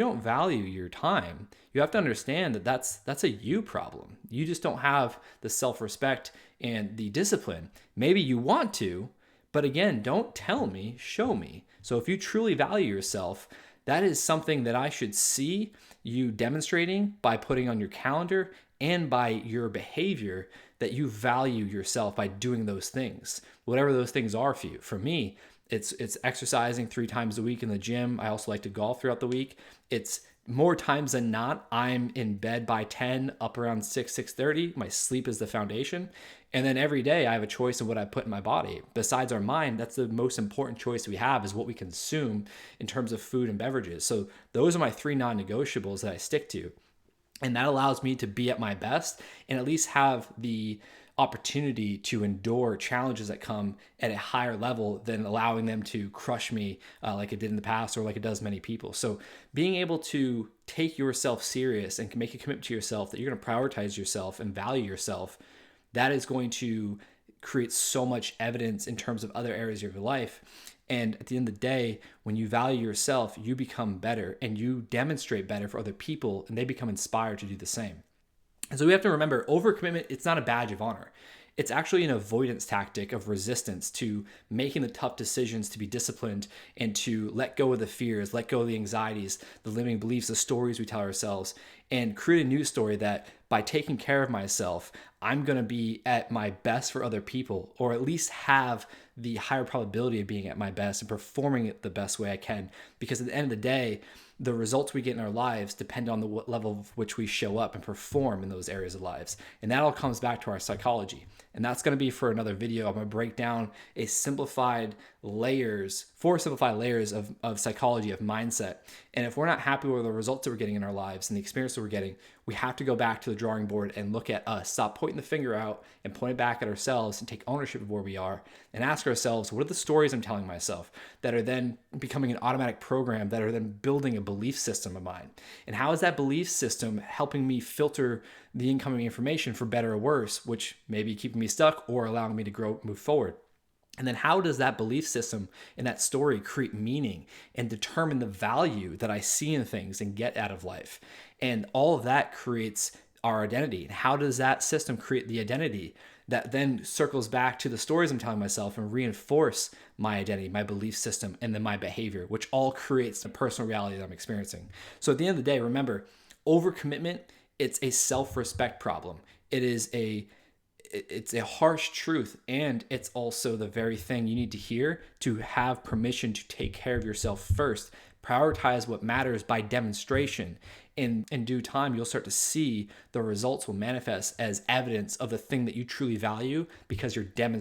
you don't value your time, you have to understand that that's a you problem. You just don't have the self-respect and the discipline. Maybe you want to, but again, don't tell me, show me. So if you truly value yourself, that is something that I should see you demonstrating by putting on your calendar and by your behavior, that you value yourself by doing those things, whatever those things are for you. For me, it's exercising 3 times a week in the gym. I also like to golf throughout the week. It's more times than not, I'm in bed by 10, up around 6:30. My sleep is the foundation. And then every day I have a choice of what I put in my body. Besides our mind, that's the most important choice we have, is what we consume in terms of food and beverages. So those are my 3 non-negotiables that I stick to. And that allows me to be at my best and at least have the opportunity to endure challenges that come at a higher level than allowing them to crush me like it did in the past, or like it does many people. So being able to take yourself serious and make a commitment to yourself that you're going to prioritize yourself and value yourself, that is going to create so much evidence in terms of other areas of your life. And at the end of the day, when you value yourself, you become better and you demonstrate better for other people, and they become inspired to do the same. And so we have to remember, overcommitment, it's not a badge of honor. It's actually an avoidance tactic of resistance to making the tough decisions, to be disciplined, and to let go of the fears, let go of the anxieties, the limiting beliefs, the stories we tell ourselves, and create a new story that by taking care of myself, I'm going to be at my best for other people, or at least have the higher probability of being at my best and performing it the best way I can. Because at the end of the day, the results we get in our lives depend on the level of which we show up and perform in those areas of lives. And that all comes back to our psychology. And that's going to be for another video. I'm going to break down four simplified layers of psychology, of mindset. And if we're not happy with the results that we're getting in our lives and the experience that we're getting, we have to go back to the drawing board and look at us. Stop pointing the finger out and point it back at ourselves, and take ownership of where we are, and ask ourselves, what are the stories I'm telling myself that are then becoming an automatic program, that are then building a belief system of mine? And how is that belief system helping me filter the incoming information for better or worse, which may be keeping me stuck or allowing me to grow, move forward? And then how does that belief system and that story create meaning and determine the value that I see in things and get out of life? And all of that creates our identity. And how does that system create the identity that then circles back to the stories I'm telling myself and reinforce my identity, my belief system, and then my behavior, which all creates the personal reality that I'm experiencing? So at the end of the day, remember, overcommitment, it's a self-respect problem. It's a harsh truth, and it's also the very thing you need to hear to have permission to take care of yourself first. Prioritize what matters by demonstration. In due time, you'll start to see the results will manifest as evidence of the thing that you truly value, because you're demonstrating